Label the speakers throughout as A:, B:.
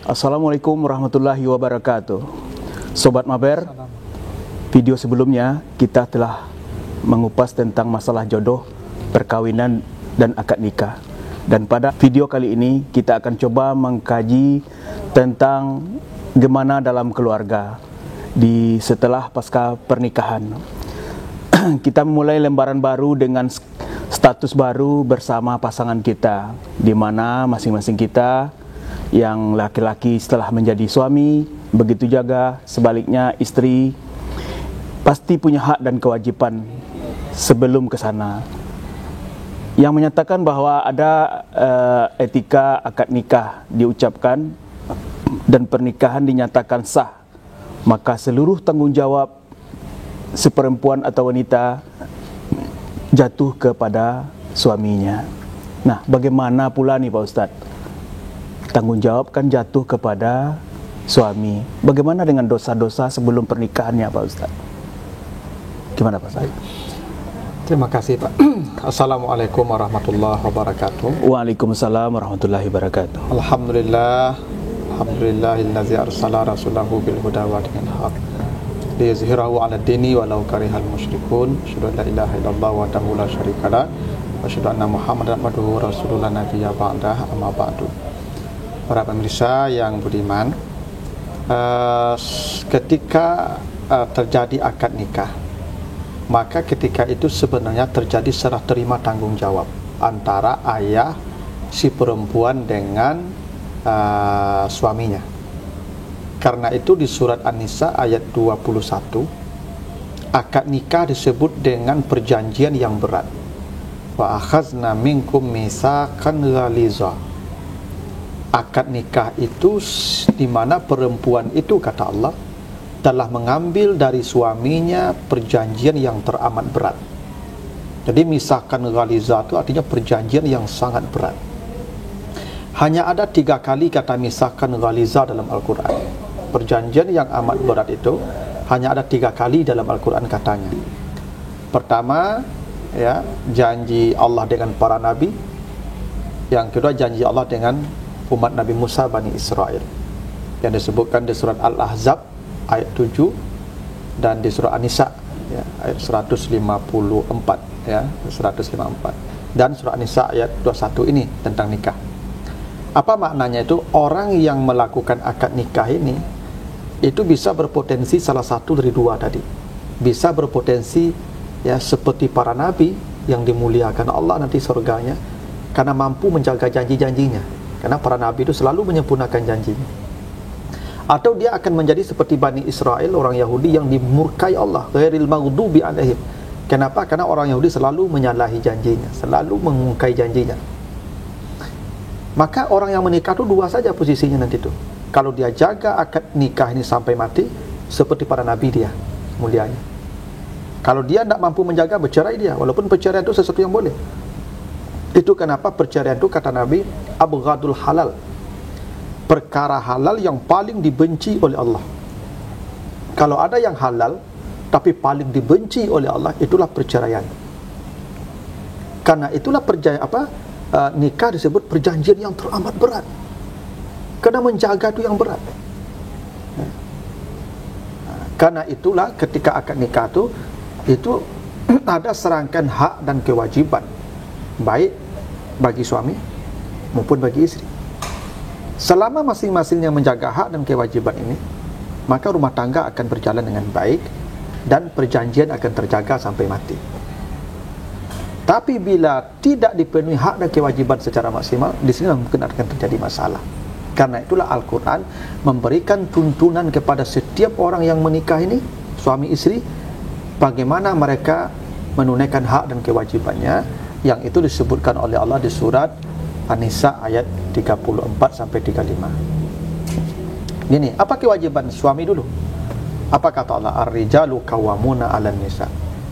A: Assalamualaikum warahmatullahi wabarakatuh. Sobat Maber, video sebelumnya kita telah mengupas tentang masalah jodoh, perkawinan, dan akad nikah. Dan pada video kali ini kita akan coba mengkaji tentang gimana dalam keluarga setelah pasca pernikahan. Kita memulai lembaran baru dengan status baru bersama pasangan kita, di mana masing-masing kita yang laki-laki setelah menjadi suami, begitu juga sebaliknya istri pasti punya hak dan kewajiban sebelum ke sana. Yang menyatakan bahwa ada etika akad nikah diucapkan dan pernikahan dinyatakan sah, maka seluruh tanggung jawab seperempuan atau wanita jatuh kepada suaminya. Nah, bagaimana pula nih Pak Ustadz? Tanggung jawab kan jatuh kepada suami. Bagaimana dengan dosa-dosa sebelum pernikahannya Pak Ustadz? Gimana Pak Ustadz?
B: Terima kasih Pak. Assalamualaikum warahmatullahi wabarakatuh.
A: Waalaikumsalam warahmatullahi wabarakatuh.
B: Alhamdulillah, alhamdulillahillazi arsala rasulahu bil huda wa dinil haq liyuzhirahu 'ala dini walau karihal musyrikun. Asyhadu an la ilaha illallah wahdahu la syarikalah wa asyhadu anna Muhammadan abduhu rasulullah nabiyya ba'dah, amma ba'du. Para pemirsa yang budiman, ketika terjadi akad nikah, maka ketika itu sebenarnya terjadi serah terima tanggung jawab antara ayah si perempuan dengan suaminya. Karena itu di surat An-Nisa ayat 21, akad nikah disebut dengan perjanjian yang berat. Wa akhazna minkum mitsaqan ghaliza. Akad nikah itu di mana perempuan itu, kata Allah, telah mengambil dari suaminya perjanjian yang teramat berat. Jadi misalkan ghaliza itu artinya perjanjian yang sangat berat. Hanya ada 3 kali kata misalkan ghaliza dalam Al-Quran. Perjanjian yang amat berat itu hanya ada 3 kali dalam Al-Quran katanya. Pertama, ya, janji Allah dengan para nabi. Yang kedua, janji Allah dengan umat Nabi Musa Bani Israel, yang disebutkan di surat Al-Ahzab ayat 7 dan di surat An-Nisa ya, ayat 154 ya, 154 dan surat An-Nisa ayat 21 ini tentang nikah. Apa maknanya itu? Orang yang melakukan akad nikah ini itu bisa berpotensi salah satu dari 2 tadi. Bisa berpotensi ya seperti para nabi yang dimuliakan Allah nanti surganya karena mampu menjaga janji-janjinya. Karena para nabi itu selalu menyempurnakan janjinya. Atau dia akan menjadi seperti Bani Israel, orang Yahudi yang dimurkai Allah, ghairil maghdubi alaihim. Kenapa? Karena orang Yahudi selalu menyalahi janjinya, selalu mengungkai janjinya. Maka orang yang menikah itu 2 saja posisinya nanti itu. Kalau dia jaga akad nikah ini sampai mati, seperti para nabi dia mulianya. Kalau dia tidak mampu menjaga, bercerai dia, walaupun perceraian itu sesuatu yang boleh. Itu kenapa perceraian itu kata Nabi abghadul halal, perkara halal yang paling dibenci oleh Allah. Kalau ada yang halal tapi paling dibenci oleh Allah, itulah perceraian. Karena itulah nikah disebut perjanjian yang teramat berat. Karena menjaga itu yang berat. Karena itulah ketika akad nikah itu ada serangkaian hak dan kewajiban, baik bagi suami maupun bagi istri. Selama masing-masingnya menjaga hak dan kewajiban ini, maka rumah tangga akan berjalan dengan baik dan perjanjian akan terjaga sampai mati. Tapi bila tidak dipenuhi hak dan kewajiban secara maksimal, di sini mungkin akan terjadi masalah. Karena itulah Al-Quran memberikan tuntunan kepada setiap orang yang menikah ini, suami istri, bagaimana mereka menunaikan hak dan kewajibannya, yang itu disebutkan oleh Allah di surat An-Nisa ayat 34 sampai 35. Ini apa kewajiban suami dulu? Apa kata Allah? Ar-rijalu qawwamuna 'alan nisa.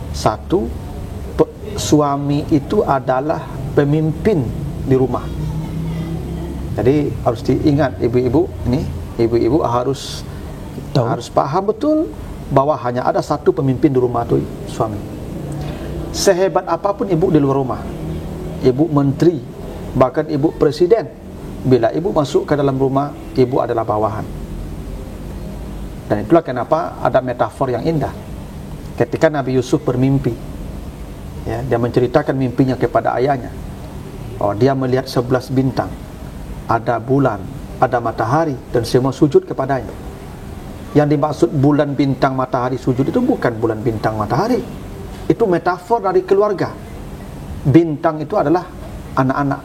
B: 1, suami itu adalah pemimpin di rumah. Jadi harus diingat ibu-ibu, ibu-ibu harus paham betul bahwa hanya ada 1 pemimpin di rumah itu, suami. Sehebat apapun ibu di luar rumah, ibu menteri, bahkan ibu presiden, bila ibu masuk ke dalam rumah, ibu adalah bawahan. Dan itulah kenapa ada metafor yang indah. Ketika Nabi Yusuf bermimpi, ya, dia menceritakan mimpinya kepada ayahnya. Oh, dia melihat 11 bintang, ada bulan, ada matahari, dan semua sujud kepadanya. Yang dimaksud bulan, bintang, matahari sujud itu bukan bulan, bintang, matahari. Itu metafor dari keluarga. Bintang itu adalah anak-anak,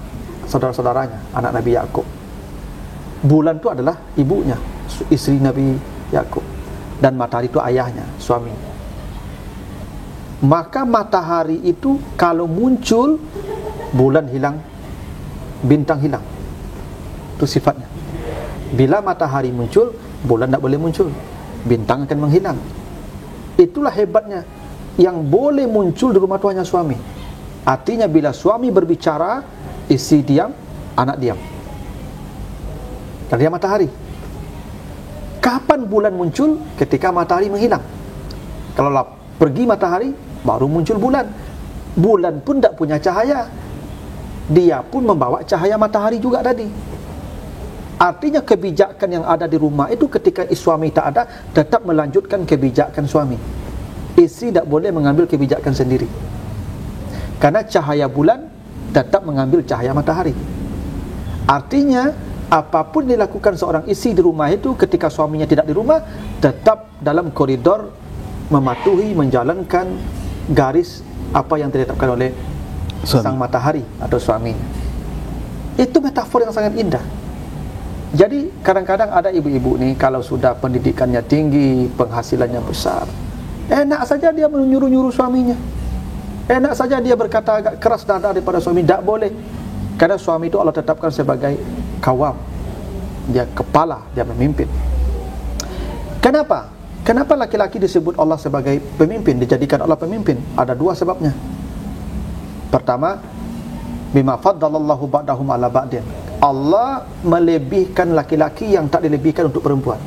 B: saudara-saudaranya, anak Nabi Yakub. Bulan itu adalah ibunya, istri Nabi Yakub. Dan matahari itu ayahnya, suami. Maka matahari itu kalau muncul, bulan hilang, bintang hilang. Itu sifatnya. Bila matahari muncul, bulan tak boleh muncul, bintang akan menghilang. Itulah hebatnya. Yang boleh muncul di rumah itu hanya suami. Artinya bila suami berbicara, istri diam, anak diam. Karena dia matahari. Kapan bulan muncul? Ketika matahari menghilang. Kalau pergi matahari, baru muncul bulan. Bulan pun tak punya cahaya, dia pun membawa cahaya matahari juga tadi. Artinya kebijakan yang ada di rumah itu ketika suami tak ada, tetap melanjutkan kebijakan suami. Istri tak boleh mengambil kebijakan sendiri, karena cahaya bulan tetap mengambil cahaya matahari. Artinya apapun dilakukan seorang istri di rumah itu, ketika suaminya tidak di rumah, tetap dalam koridor mematuhi, menjalankan garis apa yang ditetapkan oleh sang matahari atau suaminya. Itu metafor yang sangat indah. Jadi kadang-kadang ada ibu-ibu nih, kalau sudah pendidikannya tinggi, penghasilannya besar, enak saja dia menyuruh-nyuruh suaminya, enak saja dia berkata agak keras nada daripada suami. Tak boleh, karena suami itu Allah tetapkan sebagai kawam, dia kepala, dia memimpin. Kenapa? Kenapa laki-laki disebut Allah sebagai pemimpin, dijadikan Allah pemimpin? Ada dua sebabnya. Pertama, bima faddalallahu ba'dahum ala ba'din. Allah melebihkan laki-laki yang tak dilebihkan untuk perempuan.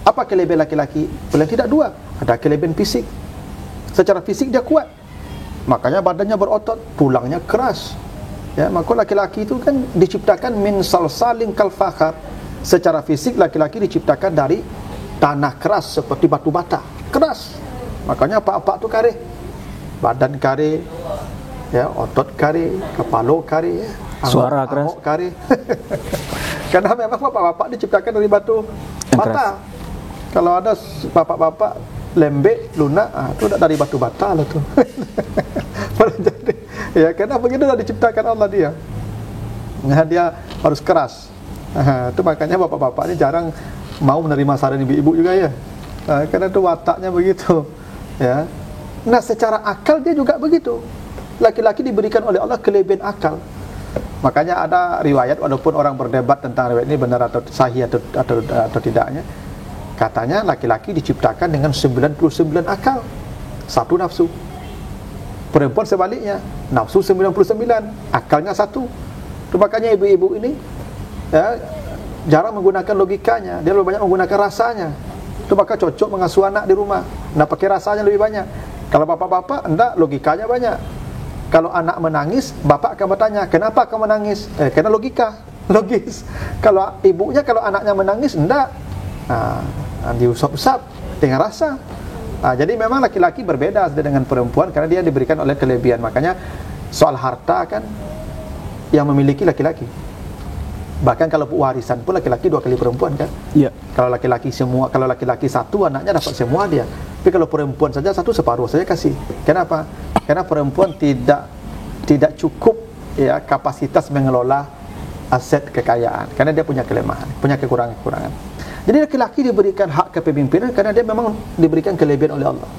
B: Apa kelebihan laki-laki? Paling tidak dua. Ada kelebihan fisik. Secara fisik dia kuat, makanya badannya berotot, tulangnya keras. Ya, maka laki-laki itu kan diciptakan min salsalin kal fakhar. Secara fisik laki-laki diciptakan dari tanah keras seperti batu bata, keras. Makanya pak-pak tu kare, badan kare, ya, otot kare, kepala kare, ya,
A: suara keras
B: kare. Karena memang bapak-bapak diciptakan dari batu bata. Kalau ada bapak-bapak lembek, lunak, itu dari batu bata lah tu. Jadi, ya, karena begitu dah diciptakan Allah dia. Nah, dia harus keras. Itu makanya bapak-bapak ini jarang mau menerima saran ibu-ibu juga, ya. Karena itu wataknya begitu, ya. Nah, secara akal dia juga begitu. Laki-laki diberikan oleh Allah kelebihan akal. Makanya ada riwayat, walaupun orang berdebat tentang riwayat ini benar atau sahih atau tidaknya, katanya laki-laki diciptakan dengan 99 akal, satu nafsu. Perempuan sebaliknya, nafsu 99, akalnya satu. Itu makanya ibu-ibu ini, ya, jarang menggunakan logikanya, dia lebih banyak menggunakan rasanya. Itu maka cocok mengasuh anak di rumah. Nah, pakai rasanya lebih banyak. Kalau bapak-bapak, enggak, logikanya banyak. Kalau anak menangis, bapak akan bertanya, kenapa kamu menangis? Karena logika, logis. Kalau ibunya, kalau anaknya menangis, enggak, diusap-usap dengan rasa. Jadi memang laki-laki berbeda dengan perempuan, karena dia diberikan oleh kelebihan. Makanya soal harta kan yang memiliki laki-laki. Bahkan kalau warisan pun laki-laki 2 kali perempuan kan.
A: Iya.
B: Kalau laki-laki semua, kalau laki-laki satu, anaknya dapat semua dia. Tapi kalau perempuan saja satu, separuh saja kasih. Kenapa? Karena perempuan tidak cukup, ya, kapasitas mengelola aset kekayaan, karena dia punya kelemahan, punya kekurangan-kekurangan. Jadi laki-laki diberikan hak kepemimpinan karena dia memang diberikan kelebihan oleh Allah.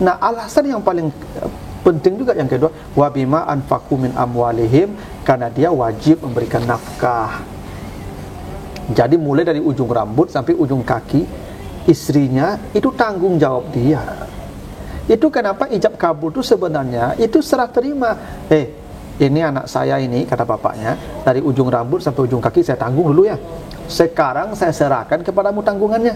B: Nah, alasan yang paling penting juga yang kedua, wa bima anfaqu min amwalihim, karena dia wajib memberikan nafkah. Jadi mulai dari ujung rambut sampai ujung kaki istrinya itu tanggung jawab dia. Itu kenapa ijab kabul itu sebenarnya itu serah terima. Ini anak saya ini, kata bapaknya, dari ujung rambut sampai ujung kaki saya tanggung dulu, ya. Sekarang saya serahkan kepadamu tanggungannya.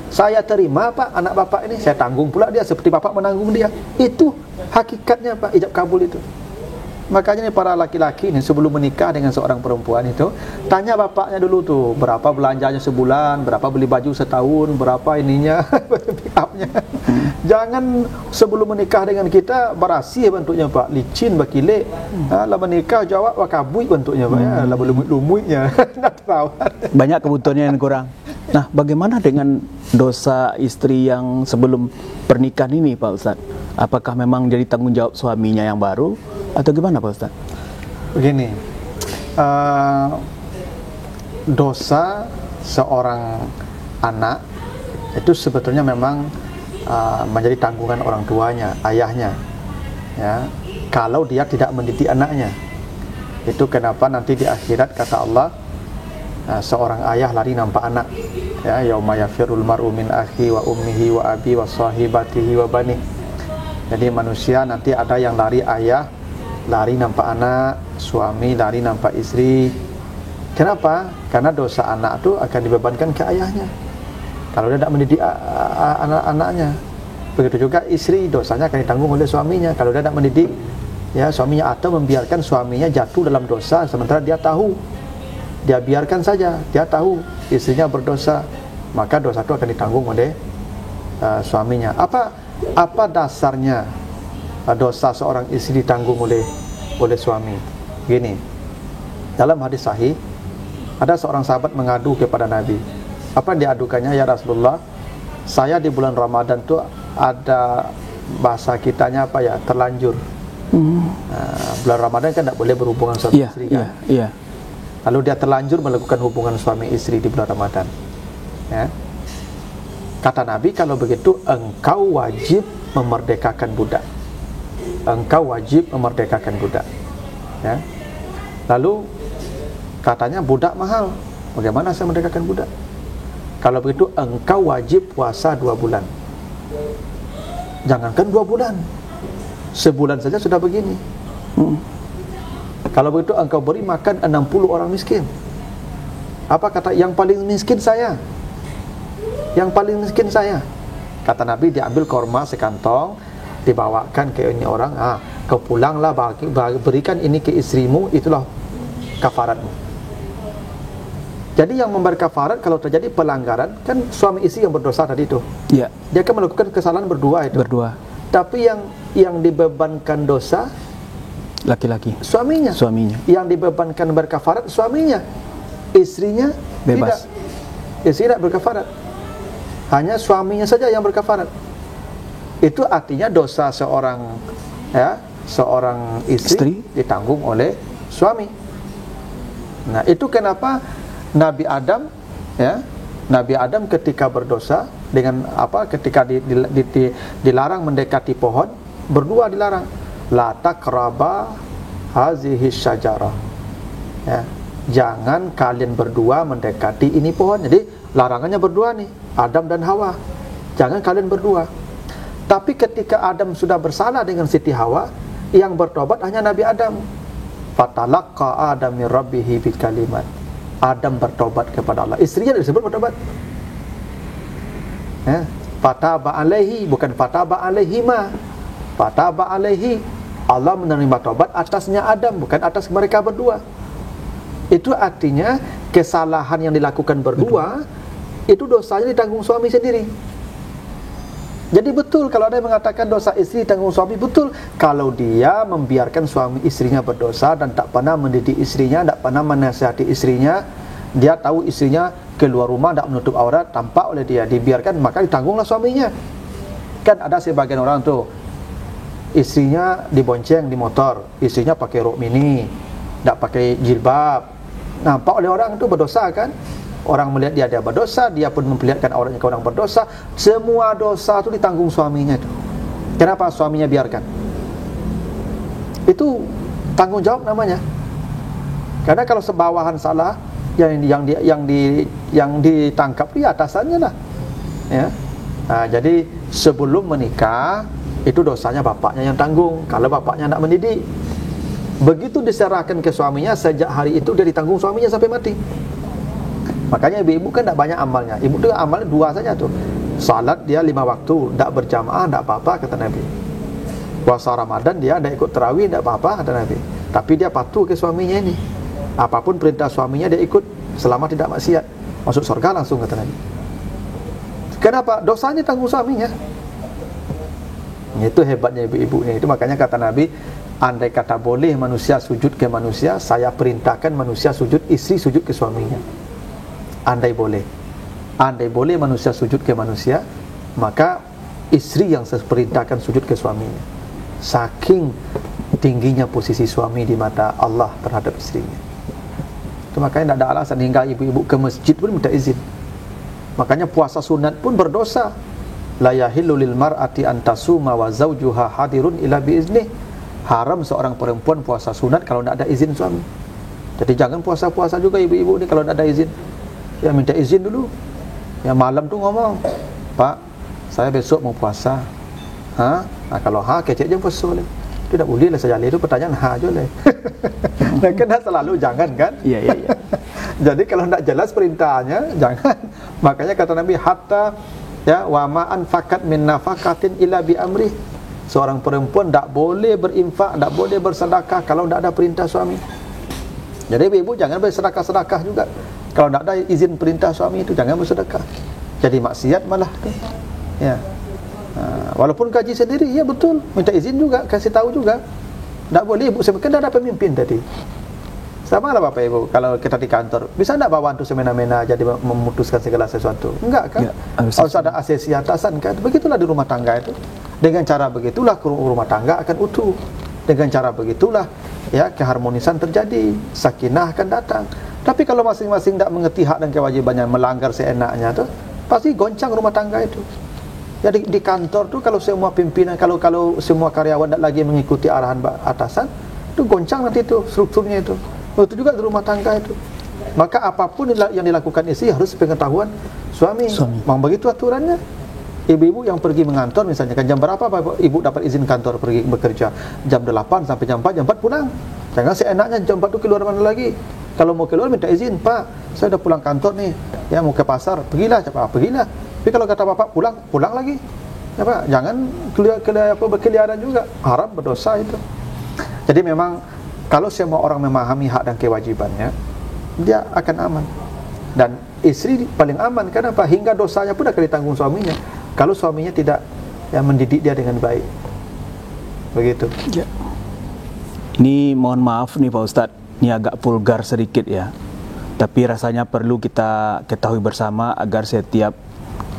B: Saya terima, Pak, anak bapak ini, saya tanggung pula dia seperti bapak menanggung dia. Itu hakikatnya, Pak, ijab kabul itu. Makanya nih para laki-laki nih sebelum menikah dengan seorang perempuan itu, tanya bapaknya dulu tuh, berapa belanjanya sebulan, berapa beli baju setahun, berapa ininya, pick upnya. Jangan sebelum menikah dengan kita berasih bentuknya Pak, licin bakile. Lah menikah jawab wakabui bentuknya Pak, ya, lah lumut-lumutnya.
A: Banyak kebutuhannya yang kurang. Nah, bagaimana dengan dosa istri yang sebelum pernikahan ini Pak Ustadz? Apakah memang jadi tanggung jawab suaminya yang baru atau gimana Pak Ustadz?
B: Begini, dosa seorang anak itu sebetulnya memang menjadi tanggungan orang tuanya, ayahnya, ya. Kalau dia tidak mendidik anaknya, itu kenapa nanti di akhirat kata Allah, seorang ayah lari nampak anak, ya, yauma yafirul mar'u min akhi wa ummihi wa abi wa sahibatihi wa bani. Jadi manusia nanti ada yang lari ayah, lari nampak anak, suami lari nampak istri. Kenapa? Karena dosa anak itu akan dibebankan ke ayahnya kalau dia tidak mendidik anak-anaknya. Begitu juga istri, dosanya akan ditanggung oleh suaminya kalau dia tidak mendidik, ya, suaminya, atau membiarkan suaminya jatuh dalam dosa sementara dia tahu. Dia biarkan saja, dia tahu istrinya berdosa, maka dosa itu akan ditanggung oleh suaminya. Apa dasarnya dosa seorang istri ditanggung oleh suami? Gini, dalam hadis sahih ada seorang sahabat mengadu kepada Nabi. Apa yang diadukannya? Ya Rasulullah, saya di bulan Ramadan tuh ada, bahasa kitanya apa ya, terlanjur. Bulan Ramadan kan tidak boleh berhubungan suami istri kan?
A: Iya.
B: Lalu dia terlanjur melakukan hubungan suami istri di bulan Ramadan, ya. Kata Nabi, kalau begitu engkau wajib memerdekakan budak. Engkau wajib memerdekakan budak, ya. Lalu katanya budak mahal, bagaimana saya merdekakan budak? Kalau begitu engkau wajib puasa 2 bulan. Jangankan 2 bulan, sebulan saja sudah begini. Kalau begitu engkau beri makan 60 orang miskin. Apa kata? Yang paling miskin saya. Yang paling miskin saya. Kata Nabi, diambil korma sekantong, dibawakan ke ini orang, kau pulanglah berikan ini ke istrimu, itulah kafaratmu. Jadi yang memberi kafarat kalau terjadi pelanggaran kan suami istri yang berdosa tadi itu.
A: Iya.
B: Dia akan melakukan kesalahan berdua itu.
A: Berdua.
B: Tapi yang dibebankan dosa
A: Laki-laki.
B: Suaminya. Yang dibebankan berkafarat suaminya. Istrinya
A: bebas.
B: Tidak. Istri tidak berkafarat. Hanya suaminya saja yang berkafarat. Itu artinya dosa seorang istri ditanggung oleh suami. Nah, itu kenapa Nabi Adam, ya, Nabi Adam ketika berdosa dengan ketika dilarang mendekati pohon, berdua dilarang. La taqraba hazihi syajarah. Ya, jangan kalian berdua mendekati ini pohon. Jadi larangannya berdua nih, Adam dan Hawa. Jangan kalian berdua. Tapi ketika Adam sudah bersalah dengan Siti Hawa, yang bertobat hanya Nabi Adam. Fatalaqqa Adam min rabbihi bikalimat. Adam bertobat kepada Allah. Istrinya disebut bertobat. Ya, fataba alaihi, bukan fataba alaihima. Fataba alaihi. Allah menerima tobat atasnya Adam, bukan atas mereka berdua. Itu artinya kesalahan yang dilakukan berdua, itu dosanya ditanggung suami sendiri. Jadi betul kalau ada yang mengatakan dosa istri ditanggung suami, betul kalau dia membiarkan suami istrinya berdosa dan tak pernah mendidik istrinya, tak pernah menasihati istrinya. Dia tahu istrinya keluar rumah tak menutup aurat, tampak oleh dia, dibiarkan, maka ditanggunglah suaminya. Kan ada sebagian orang tuh, istrinya dibonceng di motor, istrinya pakai rok mini, tak pakai jilbab, nampak oleh orang itu berdosa kan? Orang melihat dia berdosa, dia pun memperlihatkan auratnya ke orang berdosa. Semua dosa itu ditanggung suaminya itu. Kenapa suaminya biarkan? Itu tanggung jawab namanya. Karena kalau sebawahan salah, yang ditangkap di atasannya lah. Ya. Nah, jadi sebelum menikah itu dosanya bapaknya yang tanggung. Kalau bapaknya tidak mendidik, begitu diserahkan ke suaminya, sejak hari itu dia ditanggung suaminya sampai mati. Makanya ibu-ibu kan tidak banyak amalnya. Ibu itu amalnya 2 saja tuh. Salat dia 5 waktu, tidak berjamaah, tidak apa-apa kata Nabi. Puasa Ramadan dia tidak ikut tarawih, tidak apa-apa kata Nabi. tapi dia patuh ke suaminya ini. Apapun perintah suaminya dia ikut selama tidak maksiat, masuk surga langsung, kata Nabi. Kenapa? Dosanya tanggung suaminya. Itu hebatnya ibu-ibunya. Itu makanya kata Nabi, andai kata boleh manusia sujud ke manusia, saya perintahkan manusia sujud, istri sujud ke suaminya. Andai boleh manusia sujud ke manusia, maka istri yang saya perintahkan sujud ke suaminya. Saking tingginya posisi suami di mata Allah terhadap istrinya. Itu makanya tidak ada alasan hingga ibu-ibu ke masjid pun minta izin. Makanya puasa sunat pun berdosa. La yahillu lil mar'ati an tasuma wa zawjuha hadirun illa biiznih. Haram seorang perempuan puasa sunat kalau tidak ada izin suami. Jadi jangan puasa-puasa juga ibu-ibu ni kalau tidak ada izin. Ya minta izin dulu. Ya malam tu ngomong, Pak, saya besok mau puasa. Nah, kalau kecek je puasa boleh. Tidak boleh lah sejali itu pertanyaan aja lah. Nah, kena selalu jangan kan?
A: Iya.
B: Jadi kalau tidak jelas perintahnya jangan. Makanya kata Nabi, hatta ya wa ma anfaqat min nafaqatin illa bi amri. Seorang perempuan tidak boleh berinfak, tidak boleh bersedekah kalau tidak ada perintah suami. Jadi ibu jangan bersedekah-sedekah juga. Kalau tidak ada izin perintah suami itu jangan bersedekah. Jadi maksiat malah. Ya. Walaupun gaji sendiri, ya betul, minta izin juga, kasih tahu juga. Tak boleh ibu, kan ada pemimpin tadi. Sama lah Bapak Ibu, kalau kita di kantor, bisa tak bawa antu semena-mena jadi memutuskan segala sesuatu? Enggak kan? Ya, harus ada asesi atasan kan? Begitulah di rumah tangga itu. Dengan cara begitulah rumah tangga akan utuh. Dengan cara begitulah ya keharmonisan terjadi, sakinah akan datang. Tapi kalau masing-masing tak mengerti hak dan kewajibannya, melanggar seenaknya tu, pasti goncang rumah tangga itu. Jadi di kantor tu kalau semua pimpinan, kalau semua karyawan tak lagi mengikuti arahan atasan, itu goncang nanti tu strukturnya itu. Itu juga di rumah tangga itu. Maka apapun yang dilakukan istri harus pengetahuan suami. Memang begitu aturannya. Ibu-ibu yang pergi mengantor misalnya, kan jam berapa ibu dapat izin kantor pergi bekerja? Jam 8 sampai jam 4 pulang. Jangan seenaknya jam 4 tu keluar mana lagi. Kalau mau keluar minta izin, Pak, saya dah pulang kantor nih. Ya mau ke pasar, pergilah, pergilah. Tapi kalau kata bapak pulang lagi. Ya Pak, jangan berkeliaran juga. Haram, berdosa itu. Jadi memang kalau semua orang memahami hak dan kewajibannya, dia akan aman. Dan istri paling aman. Kenapa? Hingga dosanya pun akan ditanggung suaminya. Kalau suaminya tidak mendidik dia dengan baik. Begitu.
A: Ya. Ini mohon maaf nih Pak Ustadz, ini agak vulgar sedikit ya. Tapi rasanya perlu kita ketahui bersama agar setiap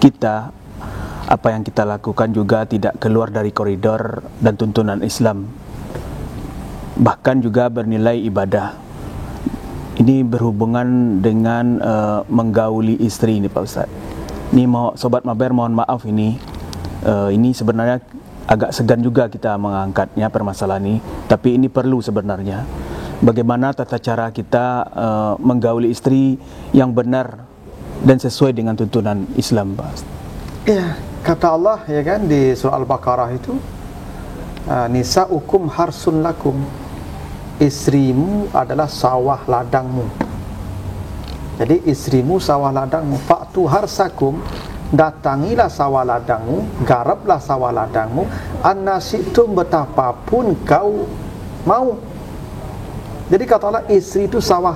A: kita, apa yang kita lakukan juga tidak keluar dari koridor dan tuntunan Islam, bahkan juga bernilai ibadah. Ini berhubungan dengan menggauli istri ini Pak Ustadz. Ini Sobat Maber mohon maaf ini sebenarnya agak segan juga kita mengangkatnya permasalahan ini, tapi ini perlu sebenarnya. Bagaimana tata cara kita menggauli istri yang benar dan sesuai dengan tuntunan Islam, Pak.
B: Ya, kata Allah ya kan di surah Al-Baqarah itu, nisa'ukum harsun lakum. Istrimu adalah sawah ladangmu. Jadi istrimu sawah ladangmu. Fa'tu harsakum, datangilah sawah ladangmu, garaplah sawah ladangmu, annasitum betapapun kau mau. Jadi kata Allah, istri itu sawah.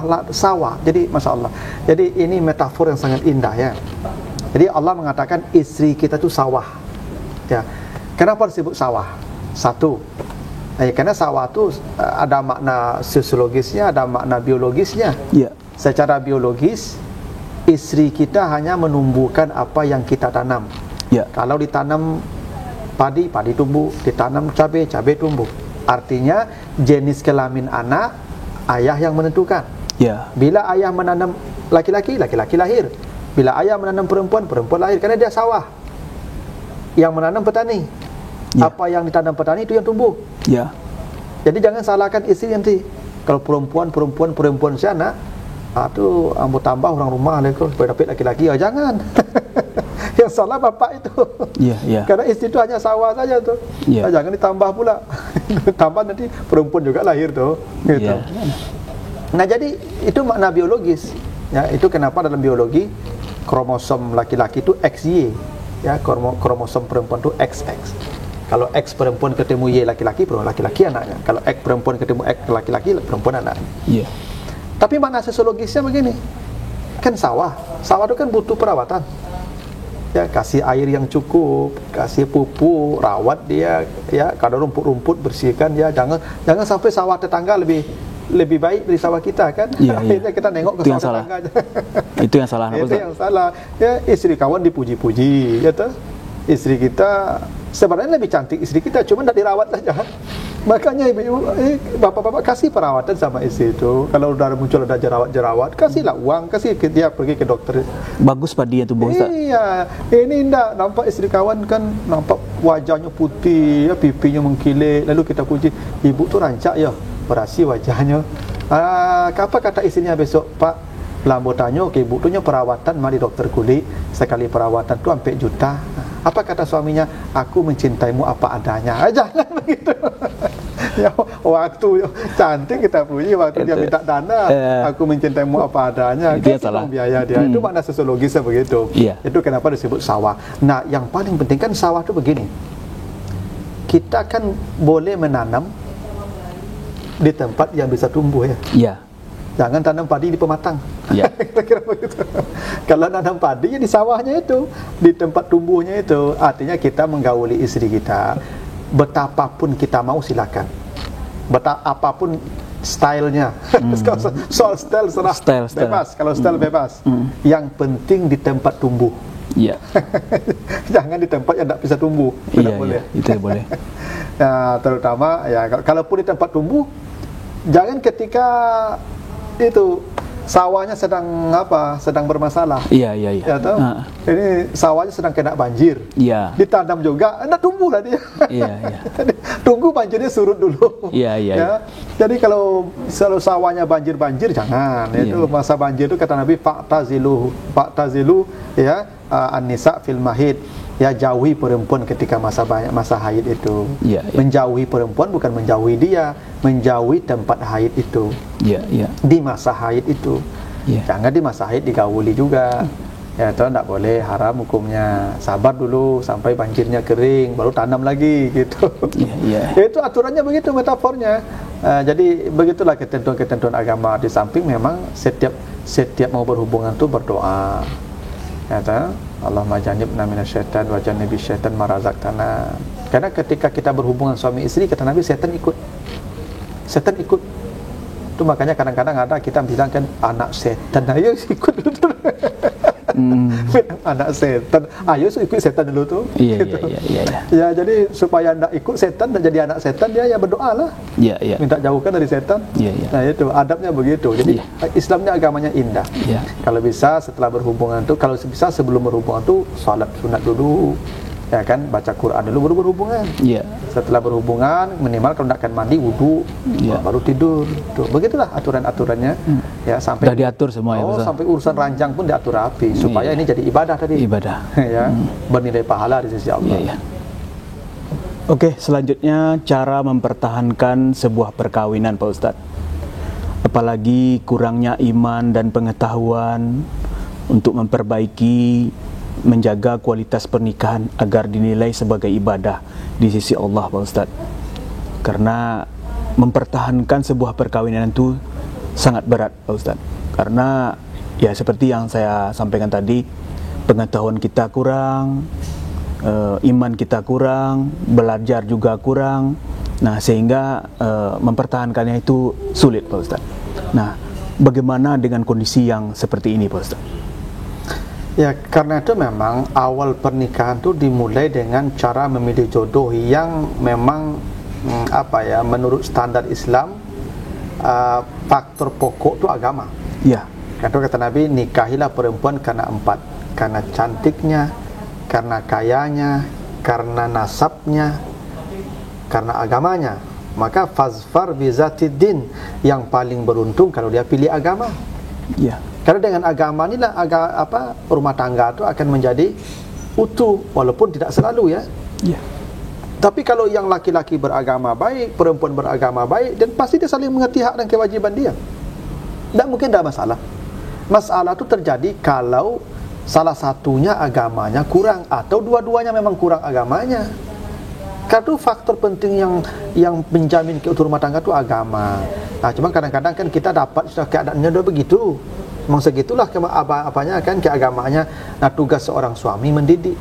B: Jadi Masya Allah. Jadi ini metafor yang sangat indah ya. Jadi Allah mengatakan istri kita itu sawah ya. Kenapa disebut sawah? Satu, karena sawah itu ada makna sosiologisnya, ada makna biologisnya ya. Secara biologis, istri kita hanya menumbuhkan apa yang kita tanam ya. Kalau ditanam padi tumbuh, ditanam cabai tumbuh. Artinya jenis kelamin anak ayah yang menentukan. Ya. Bila ayah menanam laki-laki lahir. Bila ayah menanam perempuan lahir. Karena dia sawah. Yang menanam petani. Ya. Apa yang ditanam petani itu yang tumbuh. Ya. Jadi jangan salahkan istri nanti. Kalau perempuan sana, itu ambo tambah orang rumah supaya dapat laki-laki. Ya jangan. Yang salah bapak itu. Ya. Karena istri itu hanya sawah saja tuh. Ya. Jangan ditambah pula. Tambah nanti perempuan juga lahir tuh. Gitu. Ya. Nah jadi itu makna biologis. Ya, itu kenapa dalam biologi kromosom laki-laki itu XY, ya kromosom perempuan itu XX. Kalau X perempuan ketemu Y laki-laki, perempuan laki-laki anaknya. Kalau X perempuan ketemu X laki-laki, perempuan anaknya.
A: Iya.
B: Tapi makna sosiologisnya begini, kan sawah itu kan butuh perawatan. Ya, kasih air yang cukup, kasih pupuk, rawat dia, ya, kalau rumput-rumput bersihkan ya, jangan sampai sawah tetangga lebih baik dari sawah kita kan.
A: Iya,
B: Akhirnya kita nengok ke sawah tetangga aja.
A: Itu yang salah.
B: Itu yang salah. Ya, istri kawan dipuji-puji, ya toh. Istri kita sebenarnya lebih cantik istri kita, cuma tidak dirawat saja. Makanya ibu-ibu, bapak-bapak kasih perawatan sama istri itu. Kalau udah muncul ada jerawat-jerawat, kasihlah uang, kasih dia pergi ke dokter.
A: Bagus padi itu Bang Ustaz.
B: Iya, ini enggak nampak istri kawan kan nampak wajahnya putih, ya, pipinya mengkilat. Lalu kita puji, ibu tuh rancak ya, berasi wajahnya. Apa kata istrinya besok, Pak? Lambo tanya ke ibu tuh perawatan mari dokter kulit, sekali perawatan tuh sampai juta. Apa kata suaminya? Aku mencintaimu apa adanya. Jangan begitu. Ya, waktu cantik kita puji, waktu dia minta dana, aku mencintaimu apa adanya.
A: Itu yang salah.
B: Biaya dia. Itu makna sosiologisnya begitu.
A: Iya.
B: Itu kenapa disebut sawah. Nah, yang paling penting kan sawah itu begini. Kita kan boleh menanam di tempat yang bisa tumbuh ya.
A: Iya.
B: Jangan tanam padi di pematang.
A: Ya.
B: Kira-kira begitu. Kalau nanam padi ya di sawahnya itu, di tempat tumbuhnya itu. Artinya kita menggauli istri kita, betapapun kita mau silakan. Apapun stylenya. Soal style serah bebas. Kalau style bebas. Yang penting di tempat tumbuh.
A: Iya.
B: Jangan di tempat yang tidak bisa tumbuh. Tidak boleh.
A: Itu boleh.
B: Ya, terutama ya kalaupun di tempat tumbuh, jangan ketika itu sawahnya sedang bermasalah.
A: Iya.
B: Ya tahu? Ini sawahnya sedang kena banjir.
A: Iya.
B: Ditanam juga, enggak tumbuh lah dia.
A: Iya.
B: Tunggu banjirnya surut dulu.
A: Iya.
B: Ya. Jadi kalau sawahnya banjir jangan. Itu masa banjir itu kata Nabi fa'tazilu ya an-nisa fil mahid. Ya, jauhi perempuan ketika masa haid itu.
A: Ya.
B: Menjauhi perempuan bukan menjauhi dia, menjauhi tempat haid itu.
A: Iya.
B: Di masa haid itu.
A: Ya.
B: Jangan di masa haid digauli juga. Ya, itu tidak boleh, haram hukumnya. Sabar dulu sampai banjirnya kering, baru tanam lagi gitu.
A: Iya.
B: Itu aturannya begitu, metafornya. Jadi begitulah ketentuan-ketentuan agama. Di samping memang setiap mau berhubungan itu berdoa. Ya, Allahumma jannibna minasyaitan wa jannibish syaitan ma razaqtana. Karena ketika kita berhubungan suami istri, kata Nabi, setan ikut. Itu makanya kadang-kadang ada kita bilang kan anak setan, ayo ikut dulu. Anak setan, ayo ikut setan dulu tuh.
A: Iya.
B: Ya, jadi supaya tidak ikut setan dan jadi anak setan, dia ya berdoa lah.
A: Iya.
B: Minta jauhkan dari setan.
A: Iya.
B: Nah, itu adabnya begitu. Jadi Islamnya agamanya indah.
A: Iya.
B: Kalau bisa setelah berhubungan tuh, kalau bisa sebelum berhubungan tuh salat sunat dulu. Ya kan, baca Quran dulu baru berhubungan.
A: Iya.
B: Setelah berhubungan minimal kalau tidak akan mandi wudu, baru tidur. Tuh, begitulah aturan-aturannya. Ya, sampai
A: sudah diatur semua ya,
B: sampai urusan ranjang pun diatur rapi supaya ini jadi ibadah tadi.
A: Ibadah.
B: Ya, bernilai pahala di sisi Allah.
A: Iya. Oke, selanjutnya cara mempertahankan sebuah perkawinan, Pak Ustadz. Apalagi kurangnya iman dan pengetahuan untuk memperbaiki, menjaga kualitas pernikahan agar dinilai sebagai ibadah di sisi Allah, Pak Ustadz. Karena mempertahankan sebuah perkawinan itu sangat berat, Pak Ustadz. Karena ya seperti yang saya sampaikan tadi, pengetahuan kita kurang, iman kita kurang, belajar juga kurang. Nah, sehingga mempertahankannya itu sulit, Pak Ustadz. Nah, bagaimana dengan kondisi yang seperti ini, Pak Ustadz?
B: Ya, karena itu memang awal pernikahan itu dimulai dengan cara memilih jodoh yang memang menurut standar Islam, faktor pokok itu agama.
A: Ya.
B: Karena kata Nabi, nikahilah perempuan karena 4, karena cantiknya, karena kayanya, karena nasabnya, karena agamanya. Maka fazfar bizatiddin, yang paling beruntung kalau dia pilih agama.
A: Ya.
B: Karena dengan agama inilah rumah tangga itu akan menjadi utuh, walaupun tidak selalu ya.
A: Ya.
B: Tapi kalau yang laki-laki beragama baik, perempuan beragama baik, dan pasti dia saling mengerti hak dan kewajiban dia. Tidak mungkin ada masalah. Masalah itu terjadi kalau salah satunya agamanya kurang atau dua-duanya memang kurang agamanya. Karena faktor penting yang menjamin keutuhan rumah tangga itu agama. Nah, cuma kadang-kadang kan kita dapat sudah keadaannya udah begitu. Memang segitulah apanya kan keagamaannya. Nah, tugas seorang suami mendidik.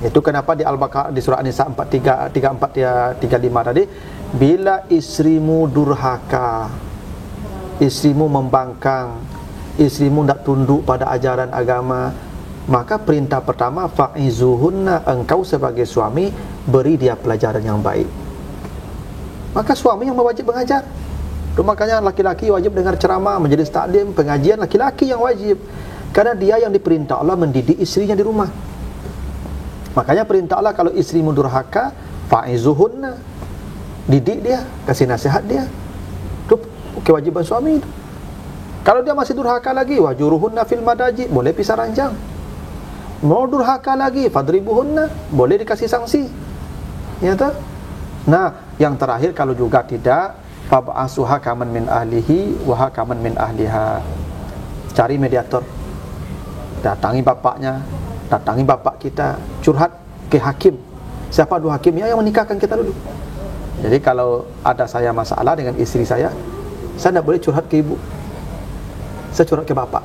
B: Itu kenapa di Al-Baqarah di surah An-Nisa 34 35 tadi, bila istrimu durhaka, istrimu membangkang, istrimu tidak tunduk pada ajaran agama, maka perintah pertama fa'izuhunna, engkau sebagai suami beri dia pelajaran yang baik. Maka suami yang wajib mengajar. Itu makanya laki-laki wajib dengar ceramah, majelis taklim, pengajian, laki-laki yang wajib. Karena dia yang diperintah Allah mendidik istrinya di rumah. Makanya perintah Allah kalau istrimu durhaka, fa'izuhunna, didik dia, kasih nasihat dia. Itu kewajiban suami itu. Kalau dia masih durhaka lagi, wajuruhunna fil madaji, boleh pisah ranjang. Mau durhaka lagi, fadribuhunna, boleh dikasih sanksi. Ya tak? Nah, yang terakhir kalau juga tidak, fab'asu hakaman min ahlihi wa hakaman min ahliha. Cari mediator. Datangi bapaknya, datangi bapak kita, curhat ke hakim. Siapa dua hakim yang menikahkan kita dulu. Jadi kalau ada saya masalah dengan istri saya tidak boleh curhat ke ibu. Saya curhat ke bapak.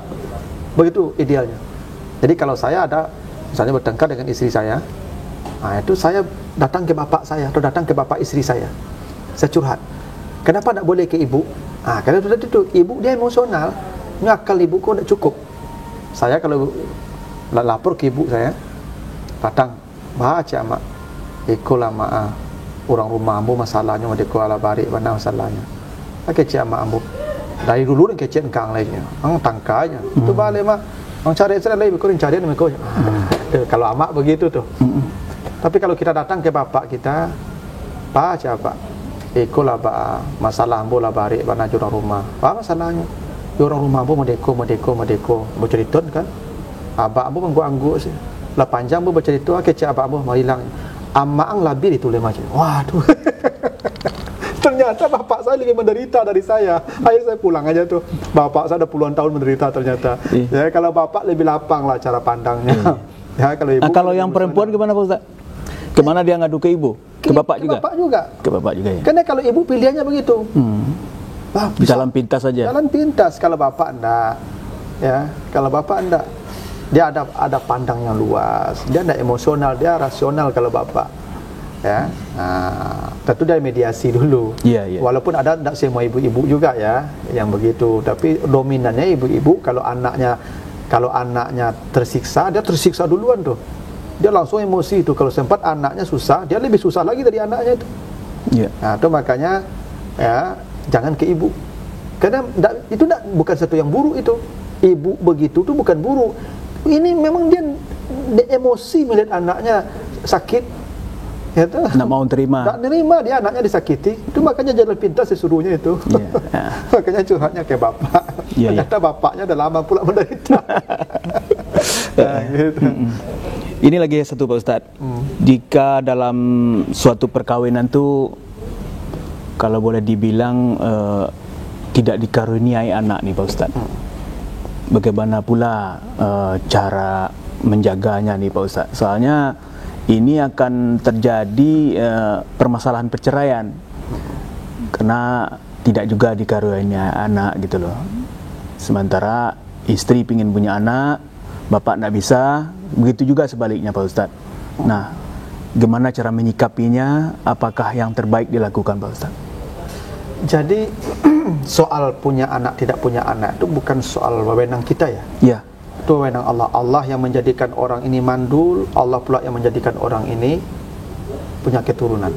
B: Begitu idealnya. Jadi kalau saya ada misalnya bertengkar dengan istri saya, nah itu saya datang ke bapak saya atau datang ke bapak istri saya curhat. Kenapa tak boleh ke ibu? Karena itu ibu dia emosional, akal ibu kok tak cukup. Saya kalau lapor ke ibu saya, datang, baca mak, ikolah mak, orang rumah ambu masalahnya, madeko ala bari mana masalahnya. Kecik mak ambu, dari dulu ni kecik engkang lagi, tangkanya, itu balik mak. Orang cari saya lagi, berkuring cari ni mereka. Kalau amak begitu tuh. Tapi kalau kita datang ke bapak kita, pak siapa? Ikolah pak masalah ambo lah bari bana orang rumah. Apa masalahnya? Orang rumah ambo medeko. Bercerita kan? Abak ambo mengganggu sih. Lah panjang ambo bercerita, kecik abak ambo mau hilang. Amaang labir itu le macam. Waduh. Ternyata bapak saya lebih menderita dari saya. Ayo saya pulang aja tuh. Bapak saya ada puluhan tahun menderita ternyata. Ya kalau bapak lebih lapang lah cara pandangnya. Ya kalau ibu.
A: Kalau yang perempuan gimana Pak Ustaz? Kemana dia ngadu ke ibu? Ke bapak juga? Ke bapak juga ya.
B: Karena kalau ibu pilihannya begitu.
A: Jalan pintas saja.
B: Jalan pintas. Kalau bapak enggak. Ya, kalau bapak enggak. Dia ada pandang yang luas. Dia enggak emosional, dia rasional kalau bapak. Ya, tentu dari mediasi dulu. Walaupun ada tidak semua ibu-ibu juga ya yang begitu, tapi dominannya ibu-ibu. Kalau anaknya tersiksa, dia tersiksa duluan tuh. Dia langsung emosi itu. Kalau sempat anaknya susah, dia lebih susah lagi dari anaknya itu. Nah, itu makanya ya jangan ke ibu. Karena itu bukan satu yang buruk itu. Ibu begitu tuh bukan buruk. Ini memang dia emosi melihat anaknya sakit. Ya tuh.
A: Nak mau terima.
B: Tak terima dia anaknya disakiti. Itu makanya jalan pintas disuruhnya itu. Makanya curhatnya ke bapak. Ternyata bapaknya dah lama pula menderita. Gitu.
A: Ini lagi satu Pak Ustadz. Jika dalam suatu perkawinan tu kalau boleh dibilang tidak dikaruniai anak nih Pak Ustadz. Bagaimana pula cara menjaganya nih Pak Ustadz? Soalnya ini akan terjadi permasalahan perceraian karena tidak juga dikaruniai anak gitu loh. Sementara istri pingin punya anak, bapak tidak bisa, begitu juga sebaliknya Pak Ustadz. Nah, gimana cara menyikapinya? Apakah yang terbaik dilakukan Pak Ustadz?
B: Jadi soal punya anak tidak punya anak itu bukan soal wewenang kita ya.
A: Iya.
B: Itu wewenang Allah. Allah yang menjadikan orang ini mandul, Allah pula yang menjadikan orang ini punya keturunan.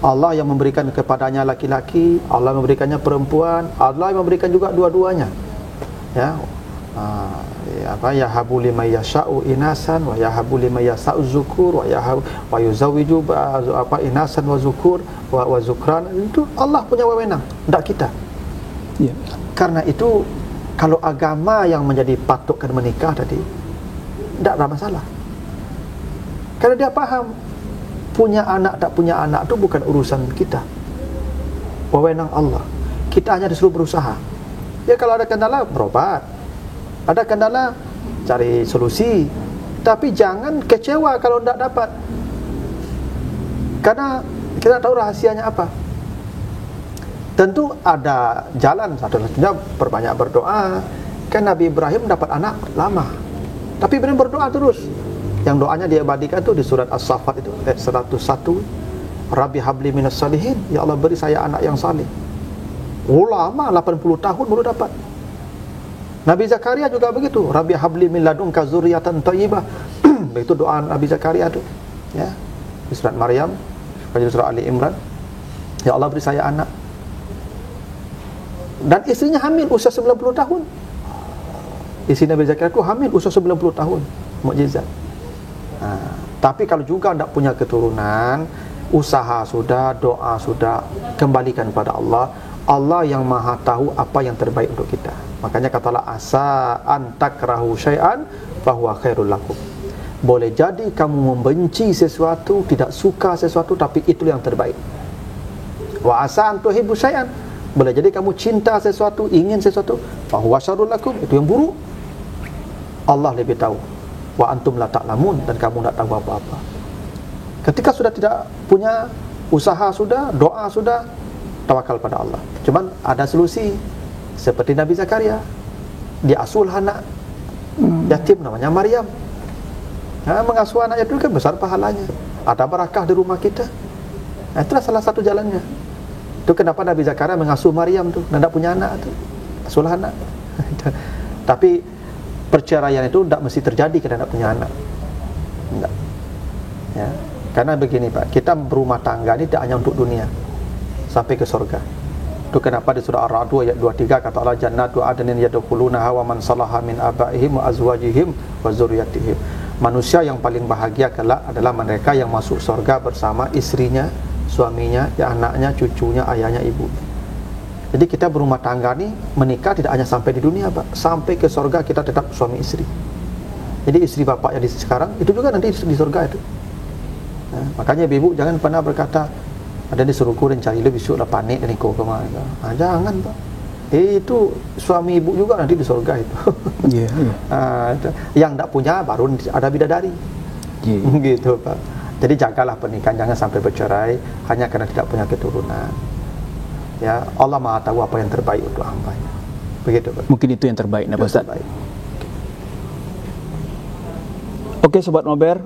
B: Allah yang memberikan kepadanya laki-laki, Allah memberikannya perempuan, Allah yang memberikan juga dua-duanya. Ya. Yahabu liman yasha'u inasan wa yahabu liman yasha'u zukur wa yuzawwiju inasan wa zukur wa zukran. Itu Allah punya wewenang, tidak kita. Karena itu kalau agama yang menjadi patokan menikah tadi, tidak ada masalah. Karena dia paham punya anak tak punya anak itu bukan urusan kita, wewenang Allah. Kita hanya disuruh berusaha. Ya kalau ada kendala berobat, ada kendala cari solusi, tapi jangan kecewa kalau tidak dapat. Karena Kita tahu rahasianya apa. Tentu ada jalan, satu-satunya perbanyak berdoa. Kan Nabi Ibrahim dapat anak lama, tapi Ibrahim berdoa terus. Yang doanya diabadikan tuh di surat As-Saffat itu ayat 101. Rabbi habli minas salihin, ya Allah beri saya anak yang salih. Lama 80 tahun baru dapat. Nabi Zakaria juga begitu. Rabbi habli min ladunka dzurriyyatan thayyibah. Begitu doa Nabi Zakaria itu. Ya. Di surat Maryam, di surat Ali Imran. Ya Allah beri saya anak. Dan istrinya hamil usia 90 tahun. Istri Nabi Zakaria itu hamil usia 90 tahun. Mukjizat. Tapi kalau juga tidak punya keturunan, usaha sudah, doa sudah, kembalikan pada Allah. Allah yang maha tahu apa yang terbaik untuk kita. Makanya katalah asa antakrahu syai'an fahuwa khairul lakum. Boleh jadi kamu membenci sesuatu, tidak suka sesuatu, tapi itu yang terbaik. Wa asa antuhibbu syai'an. Boleh jadi kamu cinta sesuatu, ingin sesuatu, fahuwa syarrul lakum, itu yang buruk. Allah lebih tahu. Wa antum la ta'lamun, dan kamu tidak tahu apa-apa. Ketika sudah tidak punya usaha sudah, doa sudah, tawakal pada Allah. Cuman ada solusi. Seperti Nabi Zakaria, dia asuh anak yatim namanya Maryam. Mengasuh anak yatim kan besar pahalanya. Ada barakah di rumah kita. Itulah salah satu jalannya. Itu kenapa Nabi Zakaria mengasuh Maryam tuh, tidak punya anak tuh, asuh anak. Tapi perceraian itu tidak mesti terjadi karena tidak punya anak. Tidak. Ya. Karena begini Pak, kita berumah tangga ini tidak hanya untuk dunia, sampai ke surga. Itu kenapa di surah Ar-Ra'd ayat 23 kata Allah, jannatu adnin yadkhulunaha wa man salaha min abaihim wa azwajihim wa dzurriyyatihim. Manusia yang paling bahagia adalah mereka yang masuk surga bersama istrinya, suaminya, ya anaknya, cucunya, ayahnya, ibu. Jadi kita berumah tangga nih, menikah tidak hanya sampai di dunia Pak, sampai ke surga kita tetap suami istri. Jadi istri bapak yang di sekarang itu juga nanti di surga itu. Makanya ibu jangan pernah berkata ada disuruhku dan cari lebih besok lah panik dan ikut kemana. Jangan Pak. Itu suami ibu juga nanti di surga itu. Yang tidak punya baru ada bidadari. Gitu Pak. Jadi jagalah pernikahan, jangan sampai bercerai hanya karena tidak punya keturunan. Ya, Allah Maha tahu apa yang terbaik untuk hamba-Nya. Begitu Pak.
A: Mungkin itu yang terbaik, Pak Ustaz. Oke Sobat Maber,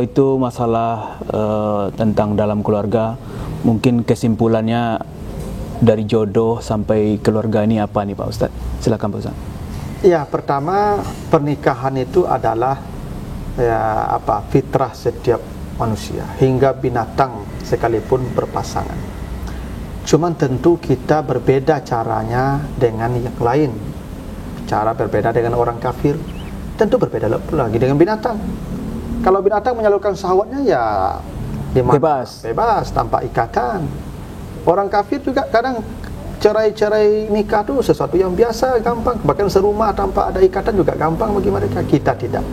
A: itu masalah tentang dalam keluarga. Mungkin kesimpulannya dari jodoh sampai keluarga ini apa nih Pak Ustaz? Silakan Pak Ustaz.
B: Ya, pertama pernikahan itu adalah fitrah setiap manusia, hingga binatang sekalipun berpasangan. Cuman tentu kita berbeda caranya dengan yang lain. Cara berbeda dengan orang kafir, tentu berbeda lagi dengan binatang. Kalau binatang menyalurkan syahwatnya ya bebas tanpa ikatan. Orang kafir juga kadang cerai nikah itu sesuatu yang biasa, gampang. Bahkan serumah tanpa ada ikatan juga gampang bagi mereka. Kita tidak.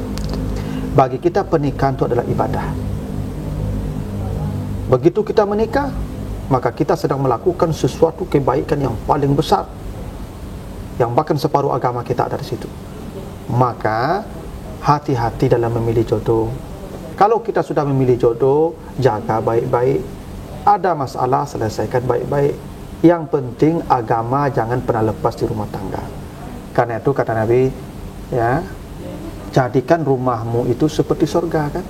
B: Bagi kita pernikahan itu adalah ibadah. Begitu kita menikah, maka kita sedang melakukan sesuatu kebaikan yang paling besar, yang bahkan separuh agama kita ada di situ. Maka hati-hati dalam memilih jodoh. Kalau kita sudah memilih jodoh, jaga baik-baik. Ada masalah, selesaikan baik-baik. Yang penting agama jangan pernah lepas di rumah tangga. Karena itu kata Nabi, ya, jadikan rumahmu itu seperti surga kan?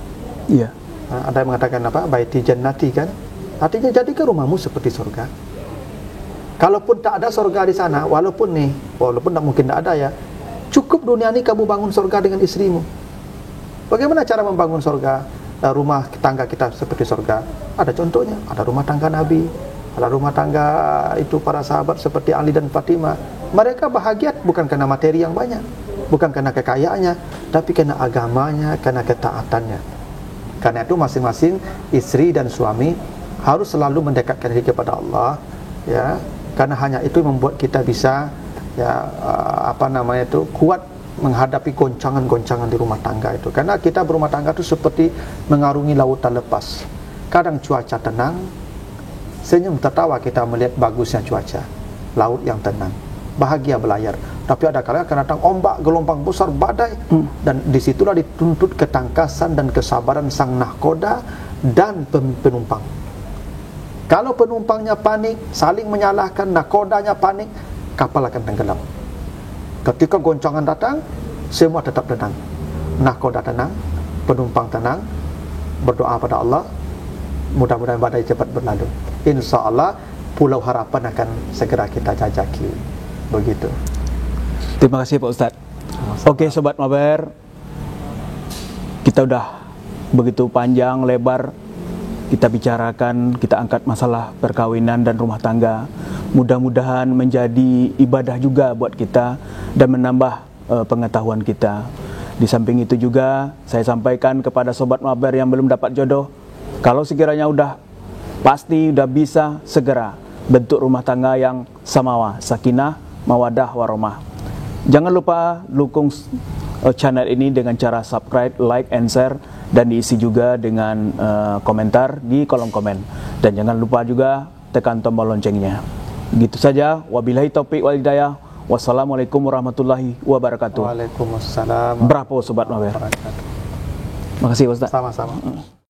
A: Iya.
B: Ada yang mengatakan apa? Baiti jannati kan? Artinya jadikan rumahmu seperti surga. Kalaupun tak ada surga di sana, walaupun tak mungkin tak ada ya, cukup dunia ini kamu bangun surga dengan istrimu. Bagaimana cara membangun surga? Rumah tangga kita seperti surga. Ada contohnya, ada rumah tangga Nabi, ada rumah tangga itu para sahabat seperti Ali dan Fatimah. Mereka bahagia bukan karena materi yang banyak, bukan karena kekayaannya, tapi karena agamanya, karena ketaatannya. Karena itu masing-masing istri dan suami harus selalu mendekatkan diri kepada Allah, ya, karena hanya itu membuat kita bisa kuat menghadapi goncangan-goncangan di rumah tangga itu. Karena kita berumah tangga itu seperti mengarungi lautan lepas. Kadang cuaca tenang, senyum tertawa kita melihat bagusnya cuaca, laut yang tenang, bahagia belayar. Tapi ada kala akan datang ombak, gelombang besar, badai, dan disitulah dituntut ketangkasan dan kesabaran sang nahkoda dan penumpang. Kalau penumpangnya panik, saling menyalahkan, nakodanya panik, kapal akan tenggelam. Ketika goncangan datang, semua tetap tenang. Nakoda tenang, penumpang tenang, berdoa pada Allah, mudah-mudahan badai cepat berlalu. Insya Allah Pulau Harapan akan segera kita jajaki. Begitu.
A: Terima kasih Pak Ustadz. Oke Sobat Mabar, kita udah begitu panjang lebar kita bicarakan, kita angkat masalah perkawinan dan rumah tangga. Mudah-mudahan menjadi ibadah juga buat kita dan menambah pengetahuan kita. Di samping itu juga saya sampaikan kepada Sobat Mabar yang belum dapat jodoh, kalau sekiranya udah pasti, udah bisa, segera bentuk rumah tangga yang samawa, sakinah, mawadah, warahmah. Jangan lupa dukung channel ini dengan cara subscribe, like, and share, dan diisi juga dengan komentar di kolom komen. Dan jangan lupa juga tekan tombol loncengnya. Gitu saja. Wabillahi taufiq wal hidayah. Wassalamualaikum warahmatullahi wabarakatuh.
B: Waalaikumsalam.
A: Berapa Sobat Mabar? Makasih Ustaz.
B: Sama-sama.